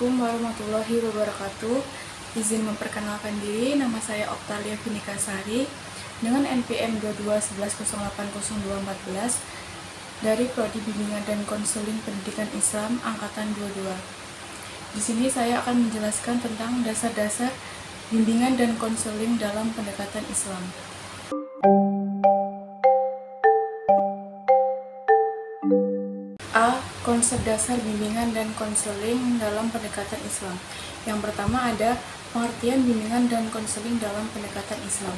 Assalamualaikum warahmatullahi wabarakatuh. Izin memperkenalkan diri, nama saya Oktalia Vinikasari dengan NPM 2211080214 dari Prodi Bimbingan dan Konseling Pendidikan Islam Angkatan 22. Di sini saya akan menjelaskan tentang dasar-dasar bimbingan dan konseling dalam pendekatan Islam. A. Konsep dasar bimbingan dan konseling dalam pendekatan Islam. Yang pertama ada pengertian bimbingan dan konseling dalam pendekatan Islam,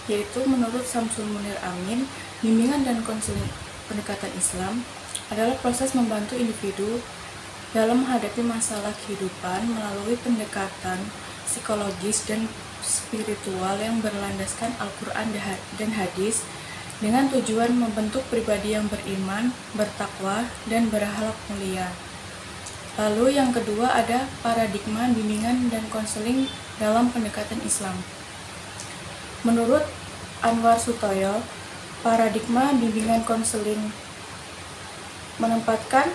yaitu menurut Syamsul Munir Amin, bimbingan dan konseling pendekatan Islam adalah proses membantu individu dalam menghadapi masalah kehidupan melalui pendekatan psikologis dan spiritual yang berlandaskan Al-Quran dan hadis, dengan tujuan membentuk pribadi yang beriman, bertakwa, dan berakhlak mulia. Lalu yang kedua ada paradigma bimbingan dan konseling dalam pendekatan Islam. Menurut Anwar Sutoyo, paradigma bimbingan konseling menempatkan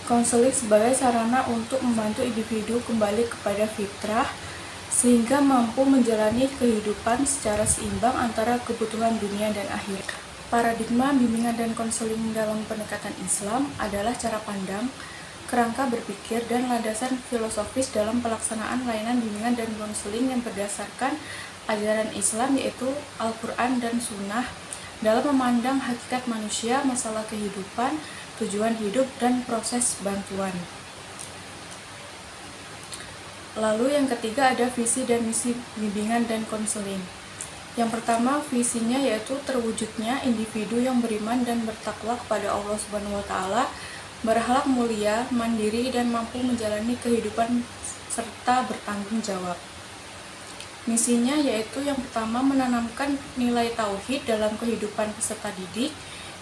konseling sebagai sarana untuk membantu individu kembali kepada fitrah sehingga mampu menjalani kehidupan secara seimbang antara kebutuhan dunia dan akhirat. Paradigma bimbingan dan konseling dalam pendekatan Islam adalah cara pandang, kerangka berpikir, dan landasan filosofis dalam pelaksanaan layanan bimbingan dan konseling yang berdasarkan ajaran Islam, yaitu Al-Quran dan Sunnah, dalam memandang hakikat manusia, masalah kehidupan, tujuan hidup, dan proses bantuan. Lalu yang ketiga ada visi dan misi bimbingan dan konseling. Yang pertama, visinya yaitu terwujudnya individu yang beriman dan bertakwa kepada Allah Subhanahu wa taala, berakhlak mulia, mandiri, dan mampu menjalani kehidupan serta bertanggung jawab. Misinya yaitu yang pertama menanamkan nilai tauhid dalam kehidupan peserta didik,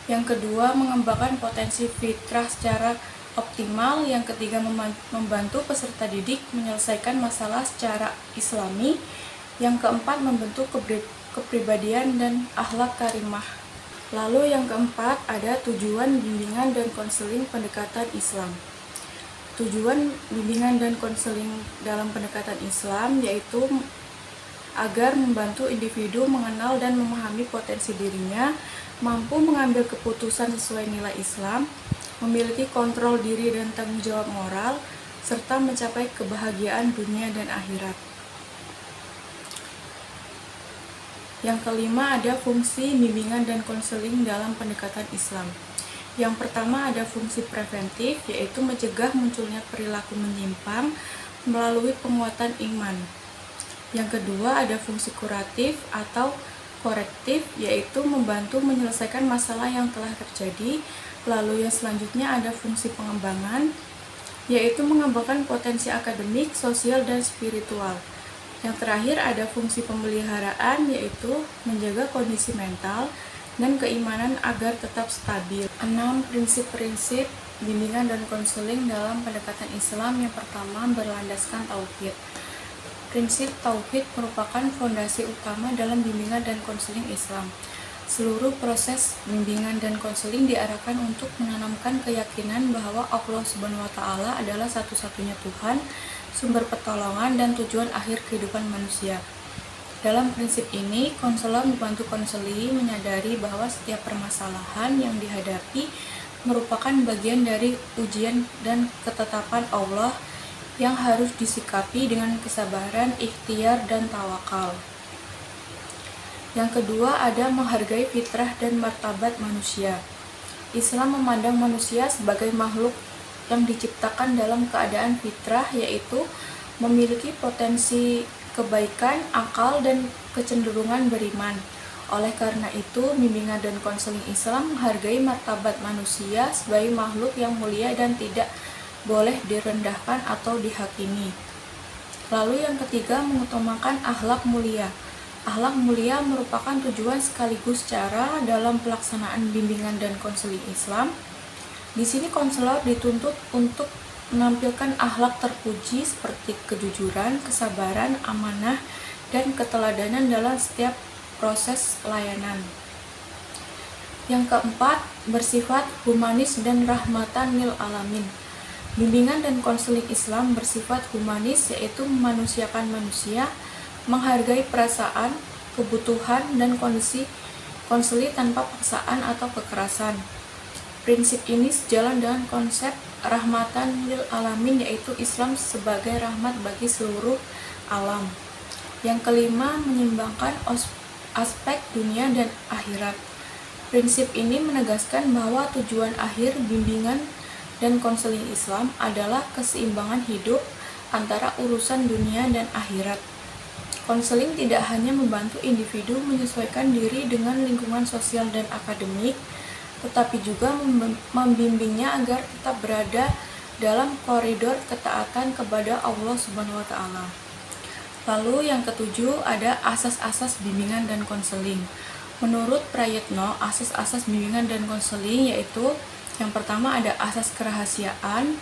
yang kedua mengembangkan potensi fitrah secara optimal, yang ketiga membantu peserta didik menyelesaikan masalah secara islami, yang keempat membentuk kepribadian dan akhlak karimah. Lalu yang keempat ada tujuan bimbingan dan konseling pendekatan Islam. Tujuan bimbingan dan konseling dalam pendekatan Islam yaitu agar membantu individu mengenal dan memahami potensi dirinya, mampu mengambil keputusan sesuai nilai Islam, memiliki kontrol diri dan tanggung jawab moral, serta mencapai kebahagiaan dunia dan akhirat. Yang kelima ada fungsi bimbingan dan konseling dalam pendekatan Islam. Yang pertama ada fungsi preventif, yaitu mencegah munculnya perilaku menyimpang melalui penguatan iman. Yang kedua ada fungsi kuratif atau korektif, yaitu membantu menyelesaikan masalah yang telah terjadi. Lalu yang selanjutnya ada fungsi pengembangan, yaitu mengembangkan potensi akademik, sosial, dan spiritual. Yang terakhir ada fungsi pemeliharaan, yaitu menjaga kondisi mental dan keimanan agar tetap stabil. 6 prinsip-prinsip bimbingan dan konseling dalam pendekatan Islam. Yang pertama berlandaskan tauhid. Prinsip tauhid merupakan fondasi utama dalam bimbingan dan konseling Islam. Seluruh proses bimbingan dan konseling diarahkan untuk menanamkan keyakinan bahwa Allah Subhanahu wa taala adalah satu-satunya Tuhan, sumber pertolongan dan tujuan akhir kehidupan manusia. Dalam prinsip ini, konselor membantu konseli menyadari bahwa setiap permasalahan yang dihadapi merupakan bagian dari ujian dan ketetapan Allah yang harus disikapi dengan kesabaran, ikhtiar, dan tawakal. Yang kedua ada menghargai fitrah dan martabat manusia. Islam memandang manusia sebagai makhluk yang diciptakan dalam keadaan fitrah, yaitu memiliki potensi kebaikan, akal, dan kecenderungan beriman. Oleh karena itu, bimbingan dan konseling Islam menghargai martabat manusia sebagai makhluk yang mulia dan tidak boleh direndahkan atau dihakimi. Lalu yang ketiga mengutamakan akhlak mulia. Akhlak mulia merupakan tujuan sekaligus cara dalam pelaksanaan bimbingan dan konseling Islam. Di sini konselor dituntut untuk menampilkan akhlak terpuji seperti kejujuran, kesabaran, amanah, dan keteladanan dalam setiap proses layanan. Yang keempat, bersifat humanis dan rahmatan lil alamin. Bimbingan dan konseling Islam bersifat humanis, yaitu memanusiakan manusia, menghargai perasaan, kebutuhan, dan kondisi konseli tanpa paksaan atau kekerasan. Prinsip ini sejalan dengan konsep rahmatan lil alamin, yaitu Islam sebagai rahmat bagi seluruh alam. Yang kelima, menyeimbangkan aspek dunia dan akhirat. Prinsip ini menegaskan bahwa tujuan akhir bimbingan dan konseling Islam adalah keseimbangan hidup antara urusan dunia dan akhirat. Konseling tidak hanya membantu individu menyesuaikan diri dengan lingkungan sosial dan akademik, tetapi juga membimbingnya agar tetap berada dalam koridor ketaatan kepada Allah Subhanahu wa Ta'ala. Lalu yang ketujuh, ada asas-asas bimbingan dan konseling. Menurut Prayitno, asas-asas bimbingan dan konseling yaitu yang pertama ada asas kerahasiaan.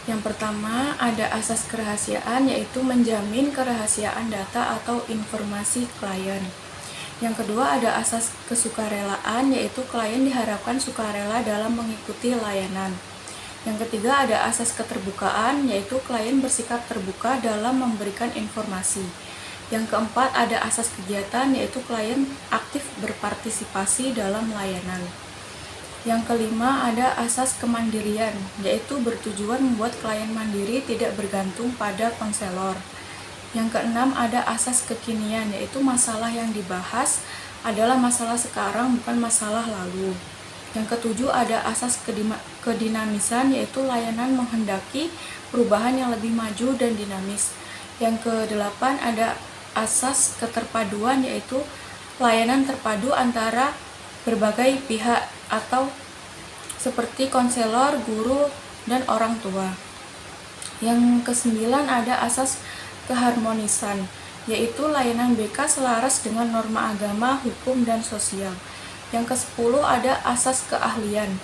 Yang pertama ada asas kerahasiaan, yaitu menjamin kerahasiaan data atau informasi klien. Yang kedua ada asas kesukarelaan, yaitu klien diharapkan sukarela dalam mengikuti layanan. Yang ketiga ada asas keterbukaan, yaitu klien bersikap terbuka dalam memberikan informasi. Yang keempat ada asas kegiatan, yaitu klien aktif berpartisipasi dalam layanan. Yang kelima ada asas kemandirian, yaitu bertujuan membuat klien mandiri tidak bergantung pada konselor. Yang keenam ada asas kekinian, yaitu masalah yang dibahas adalah masalah sekarang, bukan masalah lalu. Yang ketujuh ada asas kedinamisan, yaitu layanan menghendaki perubahan yang lebih maju dan dinamis. Yang kedelapan ada asas keterpaduan, yaitu layanan terpadu antara berbagai pihak atau seperti konselor, guru, dan orang tua. Yang kesembilan ada asas keharmonisan, yaitu layanan BK selaras dengan norma agama, hukum, dan sosial. Yang ke-10 ada asas keahlian,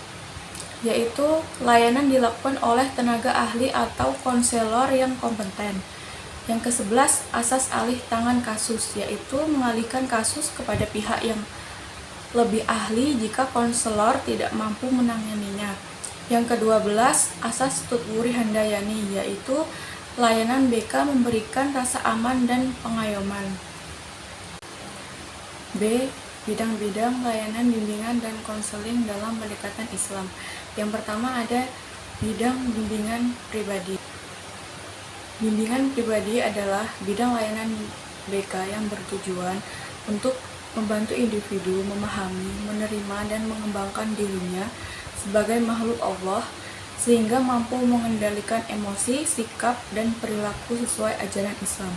yaitu layanan dilakukan oleh tenaga ahli atau konselor yang kompeten. Yang ke-11 asas alih tangan kasus, yaitu mengalihkan kasus kepada pihak yang lebih ahli jika konselor tidak mampu menanganinya. Yang ke-12 asas tutwuri handayani, yaitu layanan BK memberikan rasa aman dan pengayoman. B. Bidang-bidang layanan bimbingan dan konseling dalam pendekatan Islam. Yang pertama ada bidang bimbingan pribadi. Bimbingan pribadi adalah bidang layanan BK yang bertujuan untuk membantu individu memahami, menerima, dan mengembangkan dirinya sebagai makhluk Allah sehingga mampu mengendalikan emosi, sikap, dan perilaku sesuai ajaran Islam.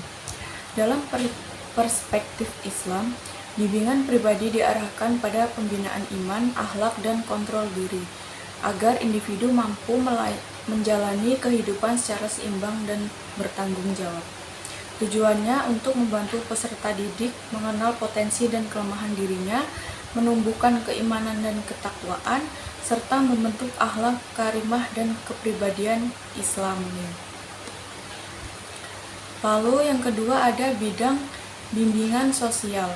Dalam perspektif Islam, bimbingan pribadi diarahkan pada pembinaan iman, akhlak, dan kontrol diri agar individu mampu menjalani kehidupan secara seimbang dan bertanggung jawab. Tujuannya untuk membantu peserta didik mengenal potensi dan kelemahan dirinya, menumbuhkan keimanan dan ketakwaan, serta membentuk akhlak karimah dan kepribadian Islami. Lalu yang kedua ada bidang bimbingan sosial,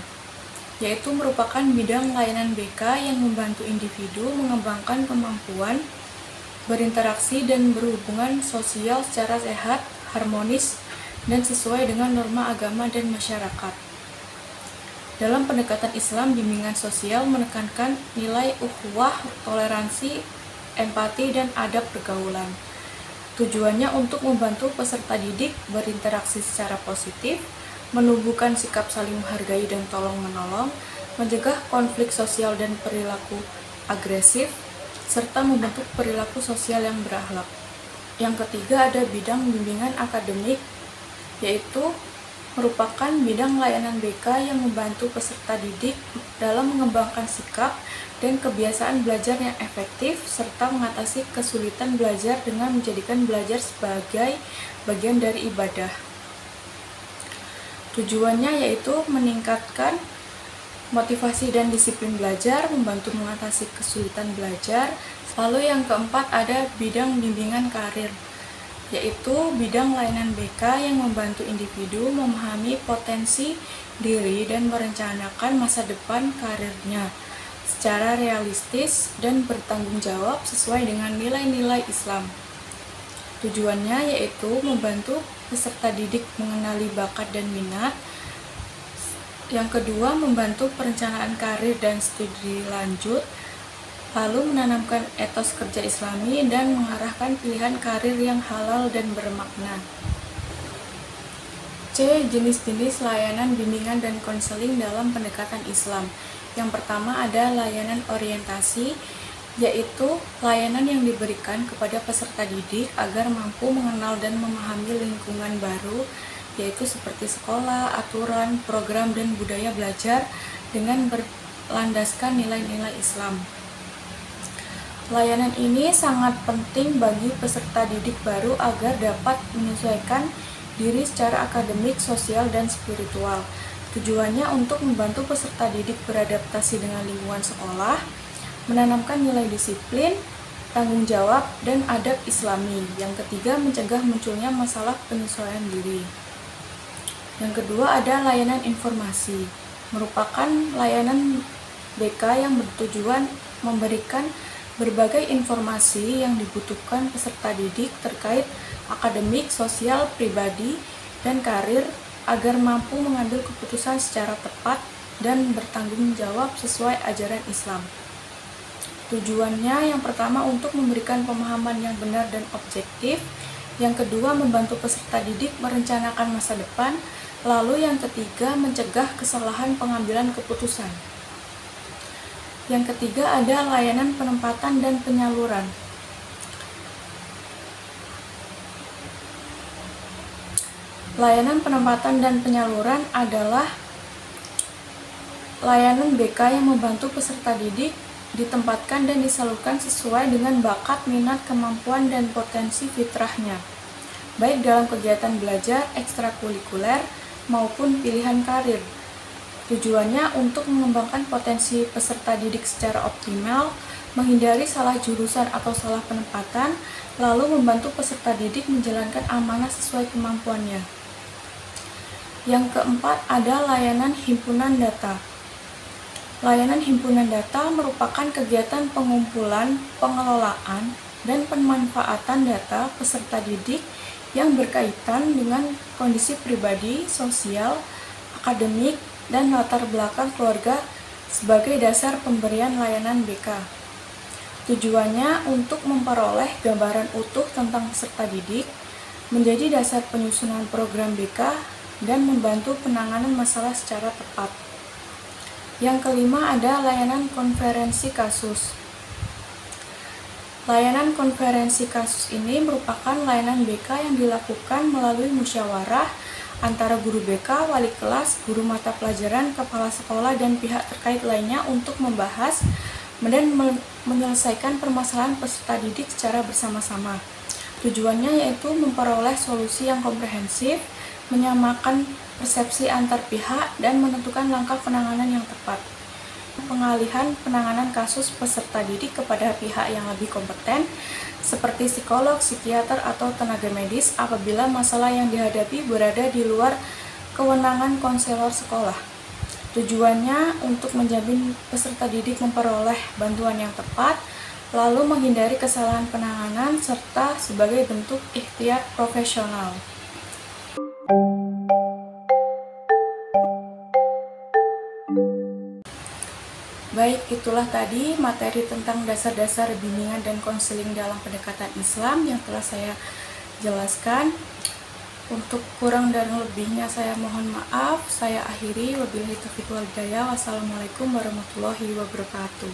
yaitu merupakan bidang layanan BK yang membantu individu mengembangkan kemampuan berinteraksi dan berhubungan sosial secara sehat, harmonis, dan sesuai dengan norma agama dan masyarakat. Dalam pendekatan Islam, bimbingan sosial menekankan nilai ukhuwah, toleransi, empati, dan adab pergaulan. Tujuannya untuk membantu peserta didik berinteraksi secara positif, menumbuhkan sikap saling menghargai dan tolong-menolong, mencegah konflik sosial dan perilaku agresif, serta membentuk perilaku sosial yang berakhlak. Yang ketiga ada bidang bimbingan akademik, yaitu merupakan bidang layanan BK yang membantu peserta didik dalam mengembangkan sikap dan kebiasaan belajar yang efektif, serta mengatasi kesulitan belajar dengan menjadikan belajar sebagai bagian dari ibadah. Tujuannya yaitu meningkatkan motivasi dan disiplin belajar, membantu mengatasi kesulitan belajar. Lalu yang keempat ada bidang bimbingan karir, yaitu bidang layanan BK yang membantu individu memahami potensi diri dan merencanakan masa depan karirnya, secara realistis dan bertanggung jawab sesuai dengan nilai-nilai Islam. Tujuannya yaitu membantu peserta didik mengenali bakat dan minat. Yang kedua, membantu perencanaan karir dan studi lanjut, lalu menanamkan etos kerja Islami dan mengarahkan pilihan karir yang halal dan bermakna. C. Jenis-jenis layanan bimbingan dan konseling dalam pendekatan Islam. Yang pertama ada layanan orientasi, yaitu layanan yang diberikan kepada peserta didik agar mampu mengenal dan memahami lingkungan baru, yaitu seperti sekolah, aturan, program, dan budaya belajar dengan berlandaskan nilai-nilai Islam. Layanan ini sangat penting bagi peserta didik baru agar dapat menyesuaikan diri secara akademik, sosial, dan spiritual. Tujuannya untuk membantu peserta didik beradaptasi dengan lingkungan sekolah, menanamkan nilai disiplin, tanggung jawab, dan adab Islami. Yang ketiga, mencegah munculnya masalah penyesuaian diri. Yang kedua ada layanan informasi, merupakan layanan BK yang bertujuan memberikan berbagai informasi yang dibutuhkan peserta didik terkait akademik, sosial, pribadi, dan karir agar mampu mengambil keputusan secara tepat dan bertanggung jawab sesuai ajaran Islam. Tujuannya yang pertama untuk memberikan pemahaman yang benar dan objektif, yang kedua membantu peserta didik merencanakan masa depan, lalu yang ketiga mencegah kesalahan pengambilan keputusan. Yang ketiga ada layanan penempatan dan penyaluran. Layanan penempatan dan penyaluran adalah layanan BK yang membantu peserta didik ditempatkan dan disalurkan sesuai dengan bakat, minat, kemampuan, dan potensi fitrahnya, baik dalam kegiatan belajar, ekstrakurikuler, maupun pilihan karir. Tujuannya untuk mengembangkan potensi peserta didik secara optimal, menghindari salah jurusan atau salah penempatan, lalu membantu peserta didik menjalankan amanah sesuai kemampuannya. Yang keempat ada layanan himpunan data. Layanan himpunan data merupakan kegiatan pengumpulan, pengelolaan, dan pemanfaatan data peserta didik yang berkaitan dengan kondisi pribadi, sosial, akademik, dan latar belakang keluarga sebagai dasar pemberian layanan BK. Tujuannya untuk memperoleh gambaran utuh tentang peserta didik, menjadi dasar penyusunan program BK, dan membantu penanganan masalah secara tepat. Yang kelima ada layanan konferensi kasus. Layanan konferensi kasus ini merupakan layanan BK yang dilakukan melalui musyawarah antara guru BK, wali kelas, guru mata pelajaran, kepala sekolah, dan pihak terkait lainnya untuk membahas dan menyelesaikan permasalahan peserta didik secara bersama-sama. Tujuannya yaitu memperoleh solusi yang komprehensif, menyamakan persepsi antar pihak, dan menentukan langkah penanganan yang tepat. Pengalihan penanganan kasus peserta didik kepada pihak yang lebih kompeten seperti psikolog, psikiater, atau tenaga medis apabila masalah yang dihadapi berada di luar kewenangan konselor sekolah. Tujuannya untuk menjamin peserta didik memperoleh bantuan yang tepat, lalu menghindari kesalahan penanganan, serta sebagai bentuk ikhtiar profesional. Baik, itulah tadi materi tentang dasar-dasar bimbingan dan konseling dalam pendekatan Islam yang telah saya jelaskan. Untuk kurang dan lebihnya saya mohon maaf. Saya akhiri. Wabillahi taufiq wal hidayah. Wassalamualaikum warahmatullahi wabarakatuh.